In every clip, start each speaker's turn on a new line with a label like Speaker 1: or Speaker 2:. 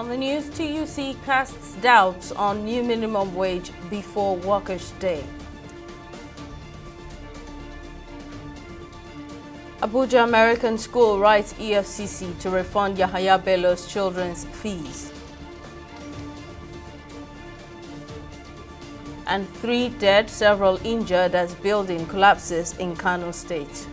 Speaker 1: On the news, TUC casts doubts on new minimum wage before Workers' Day. Abuja American School writes EFCC to refund Yahaya Bello's children's fees. And 3 dead, several injured as building collapses in Kano State.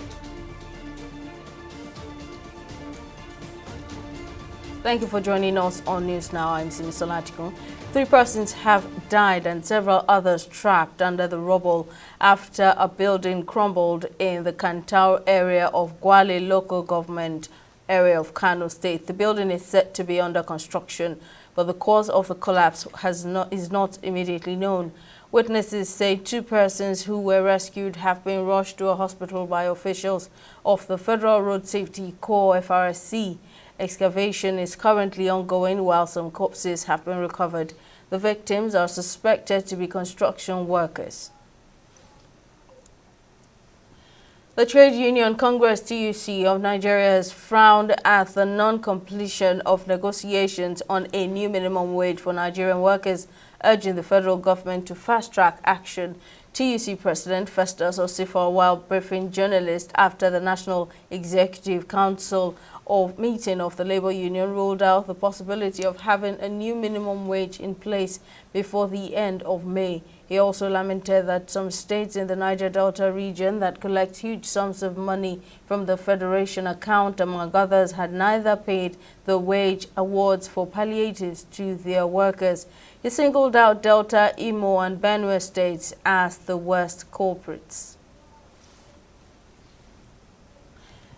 Speaker 1: Thank you for joining us on News Now. I'm Simi Solatico. 3 persons have died and several others trapped under the rubble after a building crumbled in the Kantau area of Gwale local government area of Kano State. The building is set to be under construction, but the cause of the collapse is not immediately known. Witnesses say 2 persons who were rescued have been rushed to a hospital by officials of the Federal Road Safety Corps (FRSC). Excavation is currently ongoing while some corpses have been recovered. The victims are suspected to be construction workers. The Trade Union Congress (TUC) of Nigeria has frowned at the non-completion of negotiations on a new minimum wage for Nigerian workers, urging the federal government to fast-track action. TUC President Festus Osifor, while briefing journalists after the National Executive Council meeting of the Labour Union, ruled out the possibility of having a new minimum wage in place before the end of May. He also lamented that some states in the Niger Delta region that collect huge sums of money from the Federation account, among others, had neither paid the wage awards for palliatives to their workers. He singled out Delta, Imo, and Benue states as the worst culprits.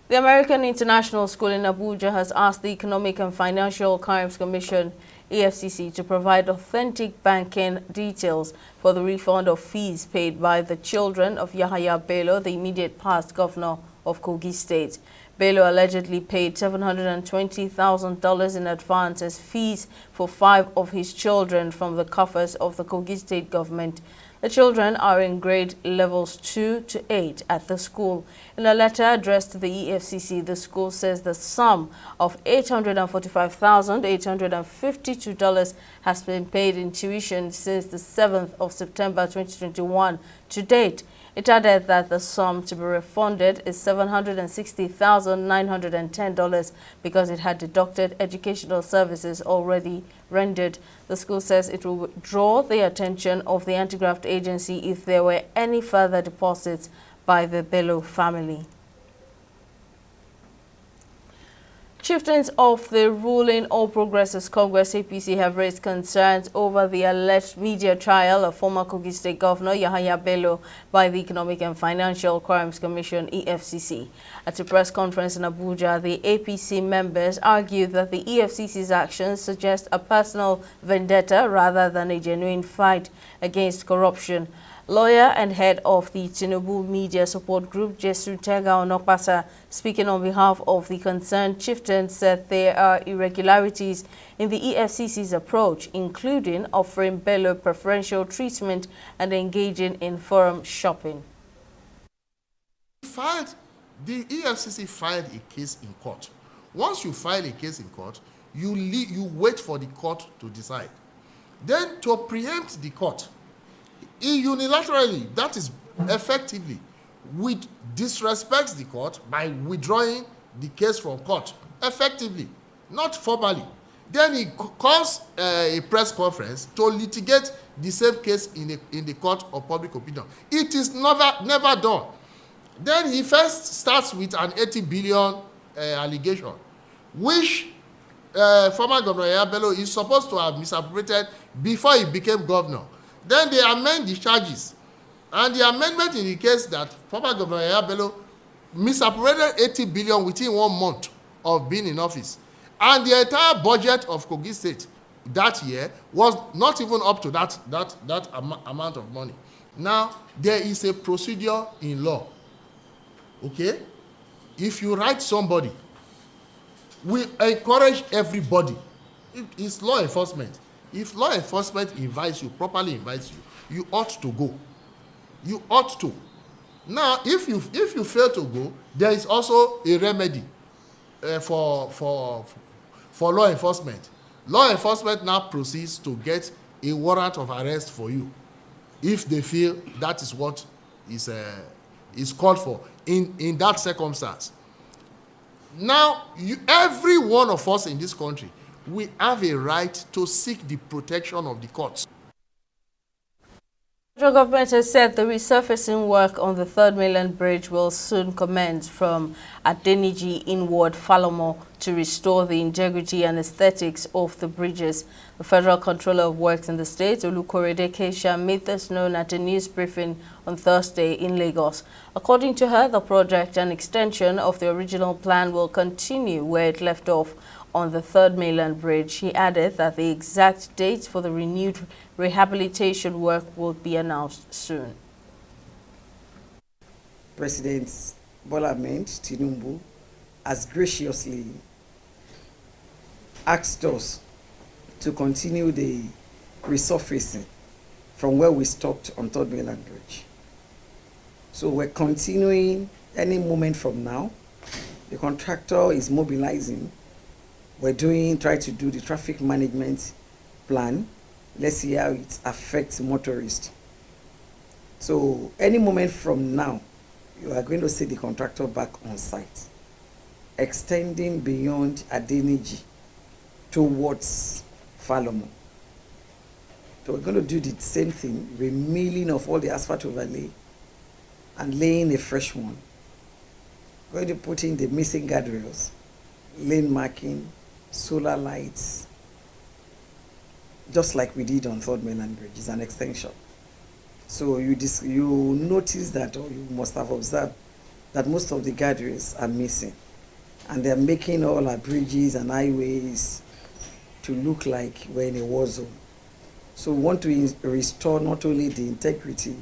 Speaker 1: The American International School in Abuja has asked the Economic and Financial Crimes Commission (EFCC) to provide authentic banking details for the refund of fees paid by the children of Yahaya Bello, the immediate past governor of Kogi State. Bello allegedly paid $720,000 in advance as fees for 5 of his children from the coffers of the Kogi State government. The children are in grade levels 2 to 8 at the school. In a letter addressed to the EFCC, the school says the sum of $845,852 has been paid in tuition since the 7th of September 2021 to date. It added that the sum to be refunded is $760,910 because it had deducted educational services already rendered. The school says it will draw the attention of the anti-graft agency if there were any further deposits by the Bello family. Chieftains of the ruling All Progressives Congress (APC) have raised concerns over the alleged media trial of former Kogi State Governor Yahaya Bello by the Economic and Financial Crimes Commission (EFCC). At a press conference in Abuja, the APC members argued that the EFCC's actions suggest a personal vendetta rather than a genuine fight against corruption. Lawyer and head of the Tinubu Media Support Group, Jesu Tega Onokpasa, speaking on behalf of the concerned chieftains, said there are irregularities in the EFCC's approach, including offering Bello preferential treatment and engaging in forum shopping.
Speaker 2: The EFCC filed a case in court. Once you file a case in court, you wait for the court to decide. Then to preempt the court, unilaterally, that is effectively, disrespects the court by withdrawing the case from court, effectively, not formally. Then he calls a press conference to litigate the same case in the court of public opinion. It is never done. Then he first starts with an 80 billion allegation, which former Governor Yahaya Bello is supposed to have misappropriated before he became governor. Then they amend the charges. And the amendment indicates that former Governor Yahaya Bello misappropriated 80 billion within 1 month of being in office. And the entire budget of Kogi State that year was not even up to that amount of money. Now, there is a procedure in law. Okay? If you write somebody, we encourage everybody. It's law enforcement. If law enforcement properly invites you, you ought to go. You ought to. Now, if you fail to go, there is also a remedy for law enforcement. Law enforcement now proceeds to get a warrant of arrest for you if they feel that is what is called for in that circumstance. Now, every one of us in this country, we have a right to seek the protection of the courts.
Speaker 1: The federal government has said the resurfacing work on the Third Mainland Bridge will soon commence from Adeniji inward Falomo to restore the integrity and aesthetics of the bridges. The Federal Controller of Works in the state, Olukorede Keisha, made this known at a news briefing on Thursday in Lagos. According to her, the project, an extension of the original plan, will continue where it left off on the Third Mainland Bridge. She added that the exact dates for the renewed rehabilitation work will be announced soon.
Speaker 3: President Bola Ahmed Tinubu has graciously asked us to continue the resurfacing from where we stopped on Third Mainland Bridge. So we're continuing any moment from now. The contractor is mobilizing. We're trying to do the traffic management plan. Let's see how it affects motorists. So any moment from now, you are going to see the contractor back on site, extending beyond Adeniji towards Falomo. So we're going to do the same thing, remilling of all the asphalt overlay and laying a fresh one. We're going to put in the missing guardrails, lane marking, solar lights, just like we did on Third Mainland Bridge. It's an extension. So you notice that, or you must have observed that most of the guardrails are missing, and they're making all our bridges and highways to look like we're in a war zone. So we want to restore not only the integrity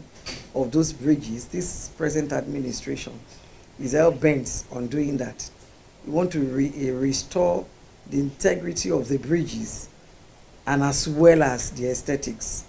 Speaker 3: of those bridges. This present administration is hell bent on doing that. We want to restore the integrity of the bridges and as well as the aesthetics.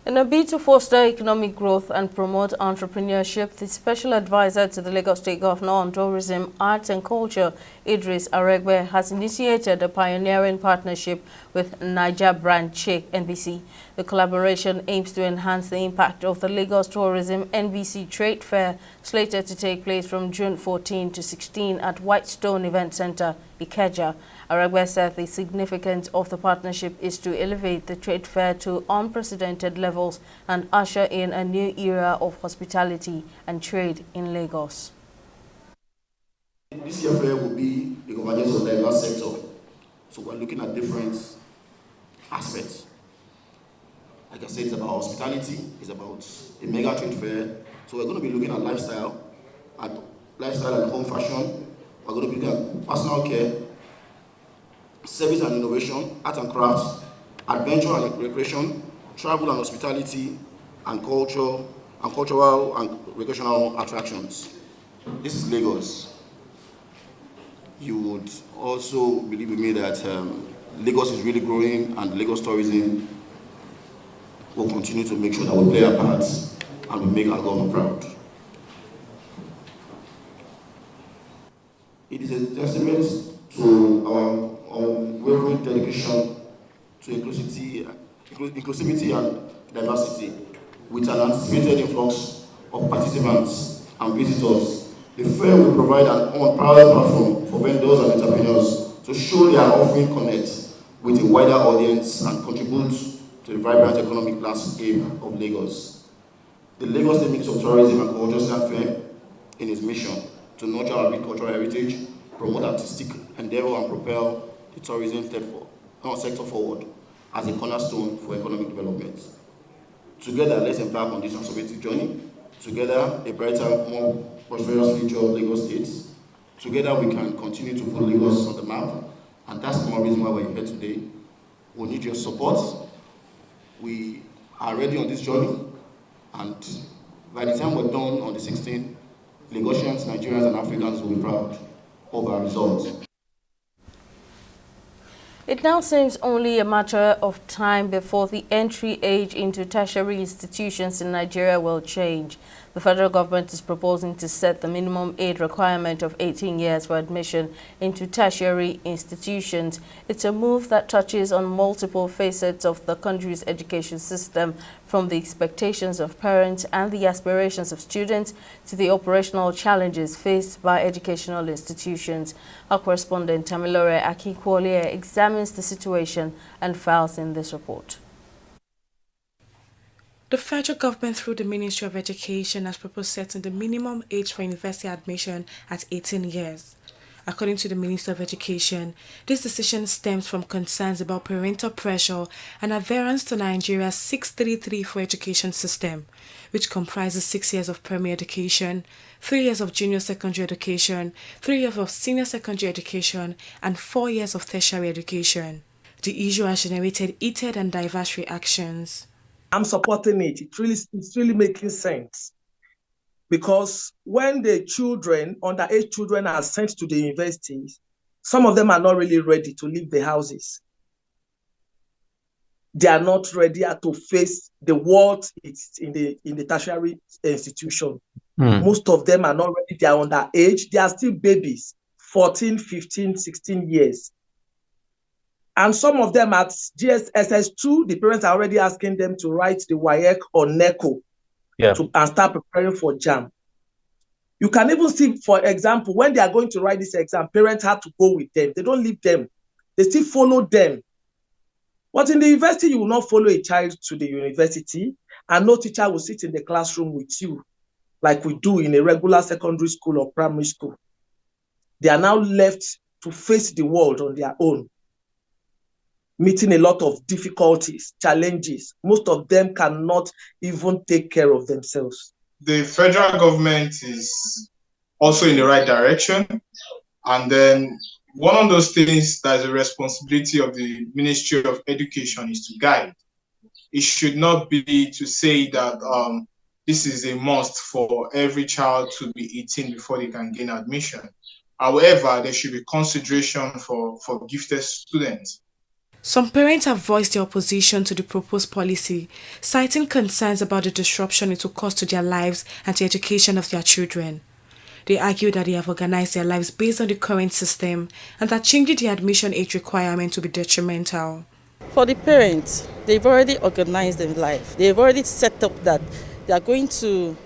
Speaker 1: In a bid to foster economic growth and promote entrepreneurship, the Special Advisor to the Lagos State Governor on Tourism, Arts and Culture, Idris Aregbe, has initiated a pioneering partnership with Niger brand Check NBC. The collaboration aims to enhance the impact of the Lagos Tourism NBC Trade Fair, slated to take place from June 14 to 16 at Whitestone Event Center, Ikeja. Aregbe said the significance of the partnership is to elevate the trade fair to unprecedented levels and usher in a new era of hospitality and trade in Lagos.
Speaker 4: This year fair will be the convergence of the diverse sector. So we're looking at different aspects. Like I said, it's about hospitality, it's about a mega trade fair. So we're going to be looking at lifestyle and home fashion. We're going to be looking at personal care, service and innovation, art and crafts, adventure and recreation, travel and hospitality, and culture, and cultural and recreational attractions. This is Lagos. You would also believe with me that Lagos is really growing, and Lagos tourism will continue to make sure that we play our parts and we make our government proud. It is a testament to our unwavering dedication to inclusivity and diversity, with an anticipated influx of participants and visitors. The fair will provide an unparalleled platform for vendors and entrepreneurs to show their offering connect with a wider audience and contribute to the vibrant economic landscape of Lagos. The Lagos State Ministry of Tourism and Culture stands firm in its mission to nurture our rich cultural heritage, promote artistic endeavor, and propel the tourism sector forward as a cornerstone for economic development. Together, let's embark on this transformative journey. Together, a brighter, more prosperous future of Lagos State. Together, we can continue to put Lagos on the map, and that's the more reason why we're here today. We need your support. We are ready on this journey, and by the time we're done on the 16th, Lagosians, Nigerians, and Africans will be proud of our results.
Speaker 1: It now seems only a matter of time before the entry age into tertiary institutions in Nigeria will change. The federal government is proposing to set the minimum age requirement of 18 years for admission into tertiary institutions. It's a move that touches on multiple facets of the country's education system, from the expectations of parents and the aspirations of students to the operational challenges faced by educational institutions. Our correspondent Tamilore Akikwole examines the situation and files in this report.
Speaker 5: The federal government, through the Ministry of Education, has proposed setting the minimum age for university admission at 18 years. According to the Minister of Education, this decision stems from concerns about parental pressure and adherence to Nigeria's 6334 education system, which comprises 6 years of primary education, 3 years of junior secondary education, 3 years of senior secondary education, and 4 years of tertiary education. The issue has generated heated and diverse reactions.
Speaker 6: I'm supporting it. It's really making sense. Because when the children, underage children, are sent to the universities, some of them are not really ready to leave the houses. They are not ready to face the world in the tertiary institution. Most of them are not ready. They are underage. They are still babies, 14, 15, 16 years. And some of them at GSSS2, the parents are already asking them to write the WAEC or NECO and start preparing for JAM. You can even see, for example, when they are going to write this exam, parents have to go with them. They don't leave them. They still follow them. But in the university, you will not follow a child to the university, and no teacher will sit in the classroom with you like we do in a regular secondary school or primary school. They are now left to face the world on their own, meeting a lot of difficulties, challenges. Most of them cannot even take care of themselves.
Speaker 7: The federal government is also in the right direction. And then one of those things that is a responsibility of the Ministry of Education is to guide. It should not be to say that this is a must for every child to be 18 before they can gain admission. However, there should be consideration for gifted students.
Speaker 5: Some parents have voiced their opposition to the proposed policy, citing concerns about the disruption it will cause to their lives and the education of their children. They argue that they have organized their lives based on the current system and that changing the admission age requirement will be detrimental.
Speaker 8: For the parents, they've already organized their life. They've already set up that they are going to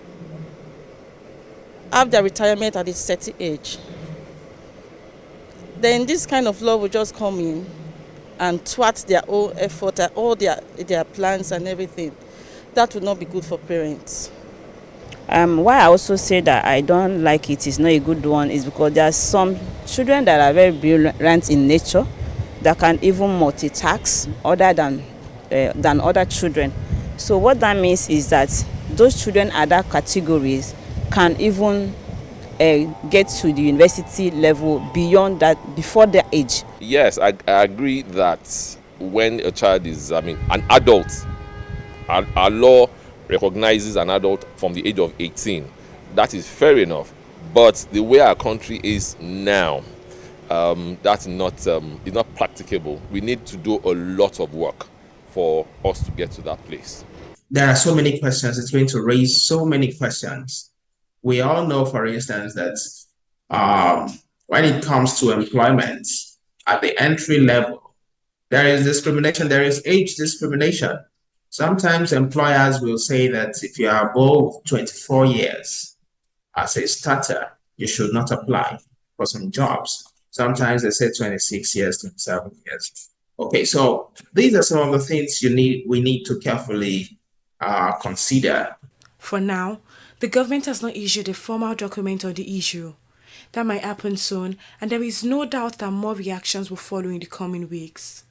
Speaker 8: have their retirement at a certain age. Then this kind of law will just come in and thwart their own effort, all their plans and everything. That would not be good for parents.
Speaker 9: Why I also say that I don't like it is not a good one is because there are some children that are very brilliant in nature that can even multitask other than other children. So what that means is that those children at that categories can even get to the university level beyond that, before their age.
Speaker 10: Yes, I agree that when a child is, an adult, our law recognizes an adult from the age of 18. That is fair enough. But the way our country is now, that's not is not practicable. We need to do a lot of work for us to get to that place.
Speaker 11: There are so many questions. It's going to raise so many questions. We all know, for instance, that when it comes to employment at the entry level, there is discrimination, there is age discrimination. Sometimes employers will say that if you are above 24 years as a starter, you should not apply for some jobs. Sometimes they say 26 years, 27 years. Okay, so these are some of the things we need to carefully consider.
Speaker 5: For now, the government has not issued a formal document on the issue. That might happen soon, and there is no doubt that more reactions will follow in the coming weeks.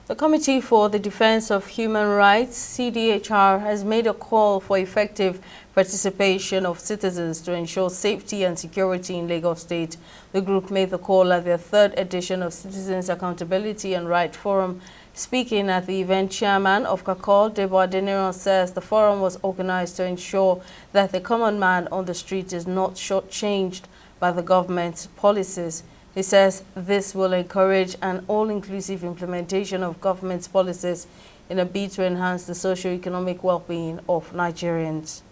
Speaker 1: The Committee for the Defense of Human Rights, CDHR, has made a call for effective participation of citizens to ensure safety and security in Lagos State. The group made the call at their third edition of Citizens Accountability and Right Forum. Speaking at the event, Chairman of CACOL, Debo Adeniran, says the forum was organized to ensure that the common man on the street is not shortchanged by the government's policies. He says this will encourage an all-inclusive implementation of government's policies in a bid to enhance the socio-economic well-being of Nigerians.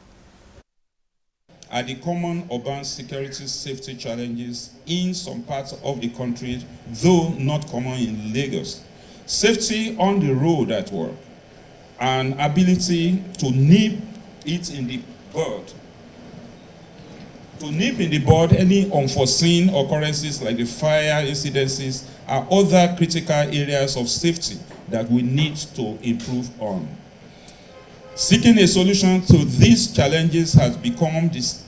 Speaker 12: are the common urban security safety challenges in some parts of the country, though not common in Lagos. Safety on the road at work, and ability to nip it in the bud. To nip in the bud any unforeseen occurrences like the fire incidences are other critical areas of safety that we need to improve on. Seeking a solution to these challenges has become the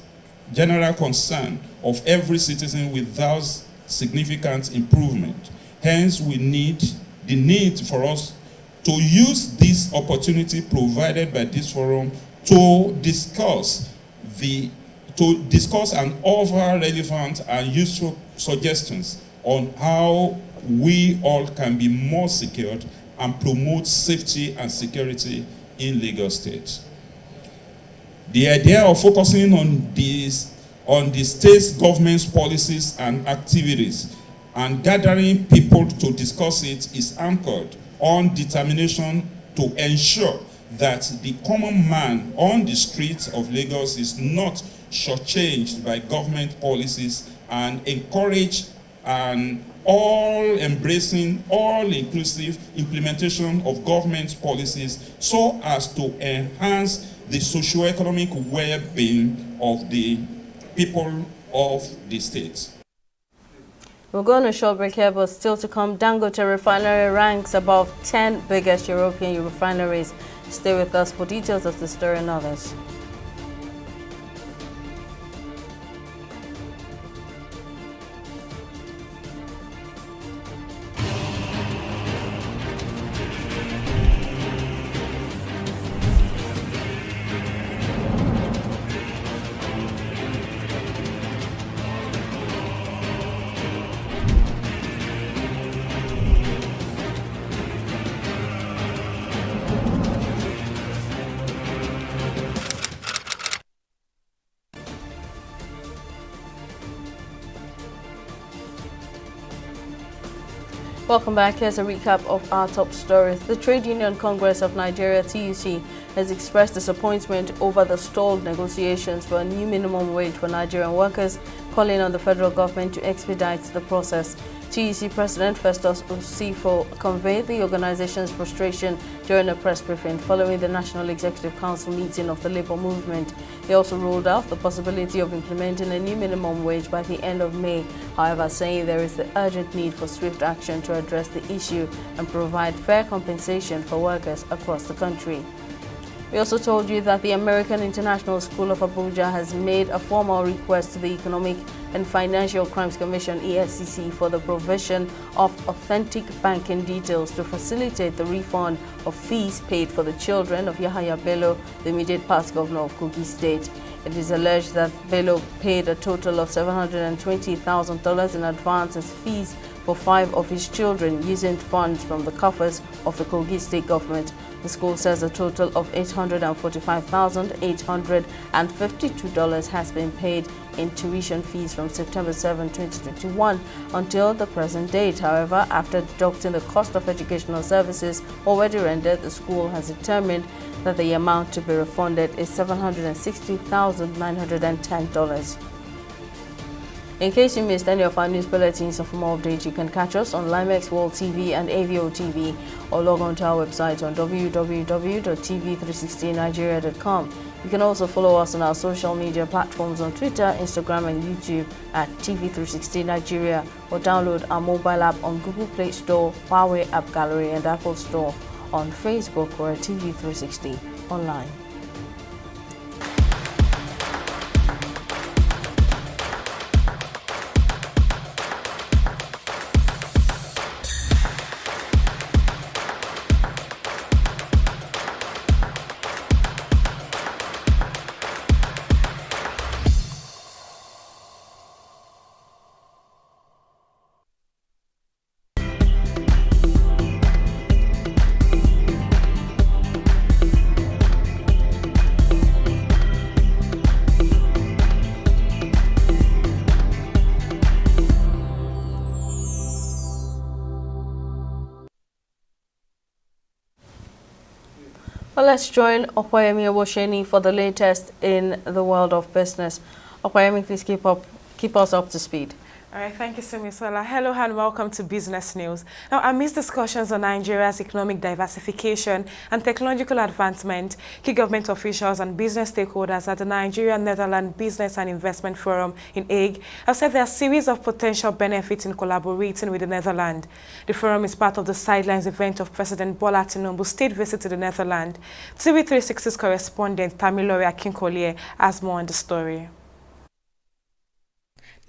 Speaker 12: general concern of every citizen without significant improvement. Hence, we need the need for us to use this opportunity provided by this forum to discuss and offer relevant and useful suggestions on how we all can be more secured and promote safety and security in Lagos State. The idea of focusing on the state government's policies and activities and gathering people to discuss it is anchored on determination to ensure that the common man on the streets of Lagos is not shortchanged by government policies, and encourage an all-embracing, all-inclusive implementation of government policies so as to enhance the socio-economic well-being of the people of the state.
Speaker 1: We're going to short break here, but still to come, Dangote refinery ranks above 10 biggest European refineries. Stay with us for details of the story and others. Welcome back. Here's a recap of our top stories. The Trade Union Congress of Nigeria, TUC, has expressed disappointment over the stalled negotiations for a new minimum wage for Nigerian workers, calling on the federal government to expedite the process. TUC President Festus Osifo conveyed the organization's frustration during a press briefing following the National Executive Council meeting of the Labour Movement. He also ruled out the possibility of implementing a new minimum wage by the end of May, however, saying there is the urgent need for swift action to address the issue and provide fair compensation for workers across the country. We also told you that the American International School of Abuja has made a formal request to the Economic and Financial Crimes Commission (EFCC) for the provision of authentic banking details to facilitate the refund of fees paid for the children of Yahaya Bello, the immediate past governor of Kogi State. It is alleged that Bello paid a total of $720,000 in advance as fees for 5 of his children using funds from the coffers of the Kogi State government. The school says a total of $845,852 has been paid in tuition fees from September 7, 2021 until the present date. However, after deducting the cost of educational services already rendered, the school has determined that the amount to be refunded is $760,910. In case you missed any of our news bulletins or for more updates, you can catch us on Limex World TV and AVO TV or log on to our website on www.tv360nigeria.com. You can also follow us on our social media platforms on Twitter, Instagram and YouTube at TV360 Nigeria, or download our mobile app on Google Play Store, Huawei App Gallery and Apple Store, on Facebook or at TV360 online. Well, let's join Okoyemi Owosheni for the latest in the world of business. Okoyemi, please keep us up to speed.
Speaker 5: All right, thank you, Simisola. Hello and welcome to Business News. Now, amidst discussions on Nigeria's economic diversification and technological advancement, key government officials and business stakeholders at the Nigeria-Netherlands Business and Investment Forum in Hague have said there are a series of potential benefits in collaborating with the Netherlands. The forum is part of the sidelines event of President Bola Tinubu's state visit to the Netherlands. TV360's correspondent Tamilore Akinkolie has more on the story.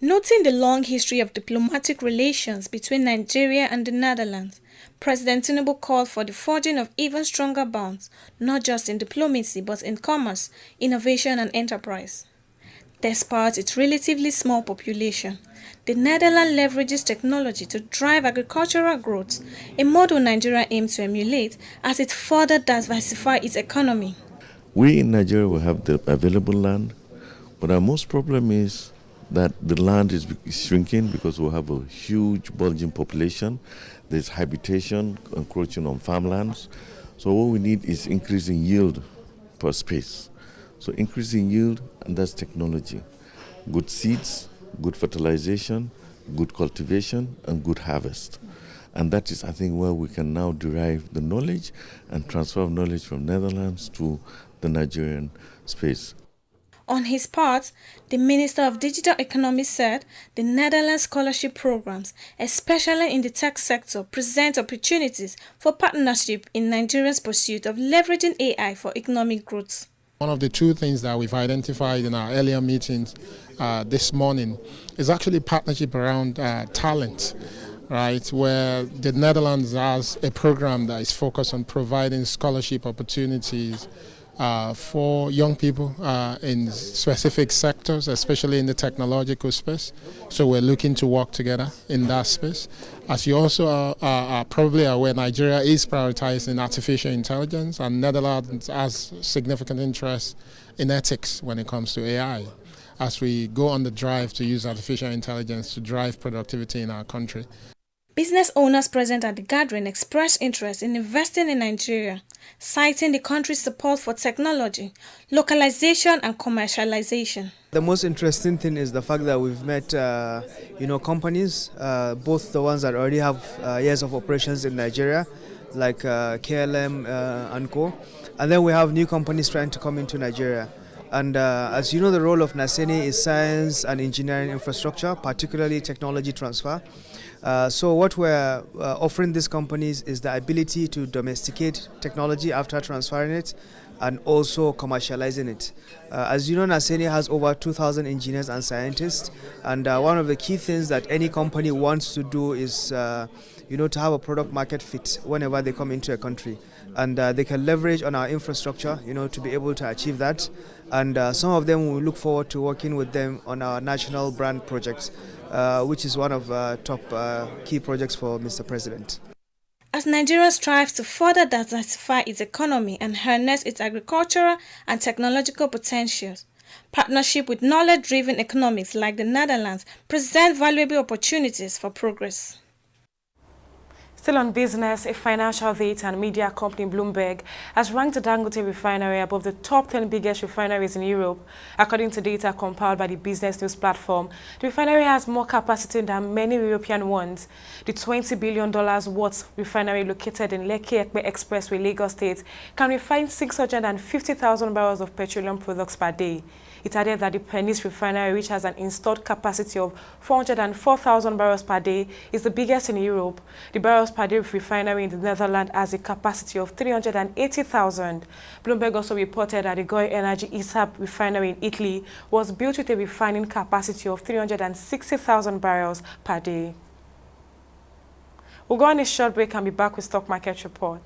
Speaker 13: Noting the long history of diplomatic relations between Nigeria and the Netherlands, President Tinubu called for the forging of even stronger bonds, not just in diplomacy but in commerce, innovation and enterprise. Despite its relatively small population, the Netherlands leverages technology to drive agricultural growth, a model Nigeria aims to emulate as it further diversifies its economy.
Speaker 14: We in Nigeria will have the available land, but our most problem is that the land is shrinking because we have a huge bulging population. There's habitation encroaching on farmlands. So what we need is increasing yield per space. So increasing yield, and that's technology. Good seeds, good fertilization, good cultivation, and good harvest. And that is, I think, where we can now derive the knowledge and transfer knowledge from Netherlands to the Nigerian space.
Speaker 13: On his part, the Minister of Digital Economy said the Netherlands scholarship programs, especially in the tech sector, present opportunities for partnership in Nigeria's pursuit of leveraging AI for economic growth.
Speaker 15: One of the two things that we've identified in our earlier meetings this morning is actually partnership around talent, right, where the Netherlands has a program that is focused on providing scholarship opportunities for young people in specific sectors, especially in the technological space. So we're looking to work together in that space. As you also are probably aware, Nigeria is prioritizing artificial intelligence, and Netherlands has significant interest in ethics when it comes to AI, as we go on the drive to use artificial intelligence to drive productivity in our country.
Speaker 13: Business owners present at the gathering expressed interest in investing in Nigeria, citing the country's support for technology, localization and commercialization.
Speaker 16: The most interesting thing is the fact that we've met, companies, both the ones that already have years of operations in Nigeria, like KLM and Co. And then we have new companies trying to come into Nigeria. And as you know, the role of NASENI is science and engineering infrastructure, particularly technology transfer. So what we're offering these companies is the ability to domesticate technology after transferring it and also commercializing it. As you know, NASENI has over 2,000 engineers and scientists, and one of the key things that any company wants to do is to have a product market fit whenever they come into a country. And they can leverage on our infrastructure, to be able to achieve that. And some of them will look forward to working with them on our national brand projects, which is one of top key projects for Mr. President.
Speaker 13: As Nigeria strives to further diversify its economy and harness its agricultural and technological potentials, partnership with knowledge-driven economies like the Netherlands present valuable opportunities for progress.
Speaker 5: Still on business, a financial data and media company, Bloomberg, has ranked the Dangote refinery above the top 10 biggest refineries in Europe. According to data compiled by the business news platform, the refinery has more capacity than many European ones. The $20 billion worth refinery located in Lekki-Epe Expressway, Lagos State, can refine 650,000 barrels of petroleum products per day. It added that the Pernis refinery, which has an installed capacity of 404,000 barrels per day, is the biggest in Europe. The barrels per day refinery in the Netherlands has a capacity of 380,000. Bloomberg also reported that the Goi Energy ISAB refinery in Italy was built with a refining capacity of 360,000 barrels per day. We'll go on a short break and be back with Stock Market Report.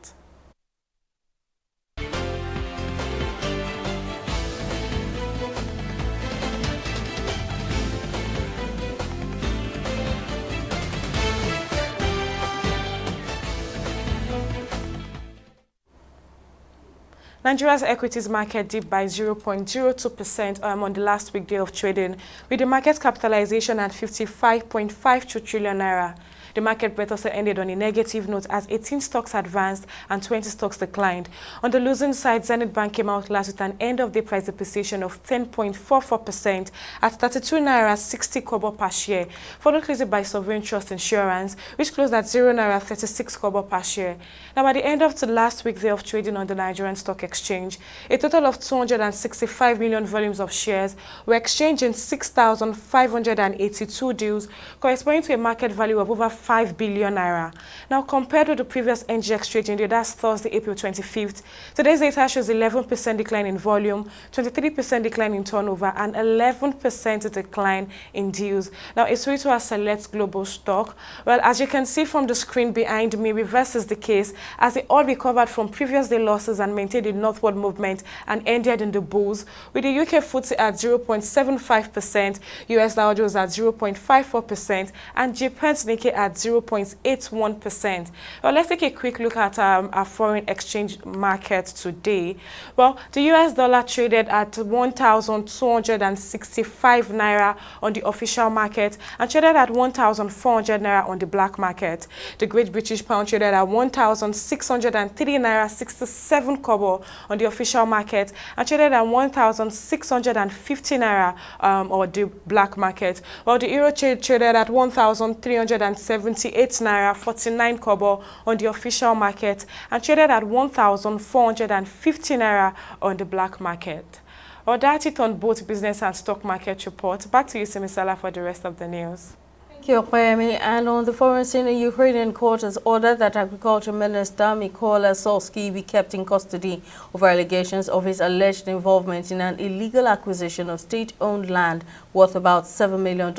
Speaker 5: Nigeria's equities market dipped by 0.02% on the last weekday of trading, with the market capitalization at 55.52 trillion naira. The market breadth also ended on a negative note as 18 stocks advanced and 20 stocks declined. On the losing side, Zenith Bank came out last with an end-of-day price depreciation of 10.44% at 32 naira 60 kobo per share, followed closely by Sovereign Trust Insurance, which closed at 0 naira 36 kobo per share. Now, by the end of the last week day of trading on the Nigerian Stock Exchange, a total of 265 million volumes of shares were exchanged in 6,582 deals, corresponding to a market value of over 5 billion naira. Now, compared with the previous NGX trading day, that's Thursday, April 25th, today's data shows 11% decline in volume, 23% decline in turnover, and 11% decline in deals. Now, it's way to our select global stock. Well, as you can see from the screen behind me, reverse is the case as they all recovered from previous day losses and maintained a northward movement and ended in the bulls, with the UK FTSE at 0.75%, US Dow Jones at 0.54%, and Japan's Nikkei at 0.81%. Well, let's take a quick look at our foreign exchange market today. Well, the US dollar traded at 1,265 naira on the official market and traded at 1,400 naira on the black market. The Great British Pound traded at 1,603 naira 67 kobo on the official market and traded at 1,650 naira on the black market, while the Euro traded at 1,378 naira 49 kobo on the official market and traded at 1,450 naira on the black market. Well, that's it on both business and stock market reports. Back to you, Simisala, for the rest of the news.
Speaker 1: Thank you, Kwame. And on the foreign scene, a Ukrainian court has ordered that Agriculture Minister Mykola Solsky be kept in custody over allegations of his alleged involvement in an illegal acquisition of state-owned land worth about $7 million.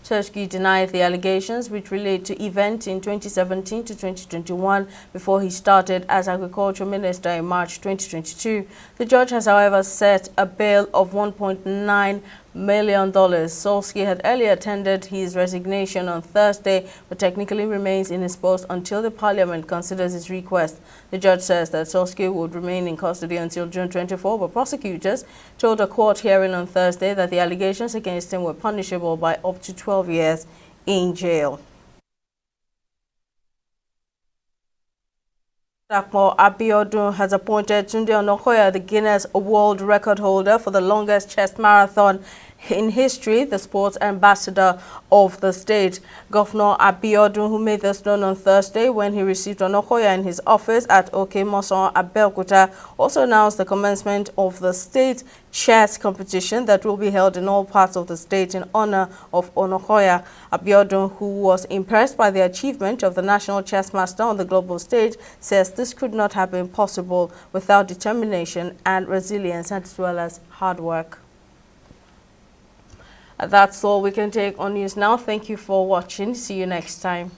Speaker 1: Solsky denied the allegations, which relate to events in 2017 to 2021 before he started as Agriculture Minister in March 2022. The judge has, however, set a bail of $1.9 million. Solsky had earlier tendered his resignation on Thursday, but technically remains in his post until the parliament considers his request. The judge says that Solsky would remain in custody until June 24, but prosecutors told a court hearing on Thursday that the allegations against him were punishable by up to 12 years in jail. Dakmo Abiodun has appointed Tunde Onokoya the Guinness World Record holder for the longest chess marathon in history, the sports ambassador of the state. Governor Abiodun, who made this known on Thursday when he received Onokoya in his office at Okemoson, Abeokuta, also announced the commencement of the state chess competition that will be held in all parts of the state in honor of Onokoya. Abiodun, who was impressed by the achievement of the national chess master on the global stage, says this could not have been possible without determination and resilience, as well as hard work. That's all we can take on news now. Thank you for watching. See you next time.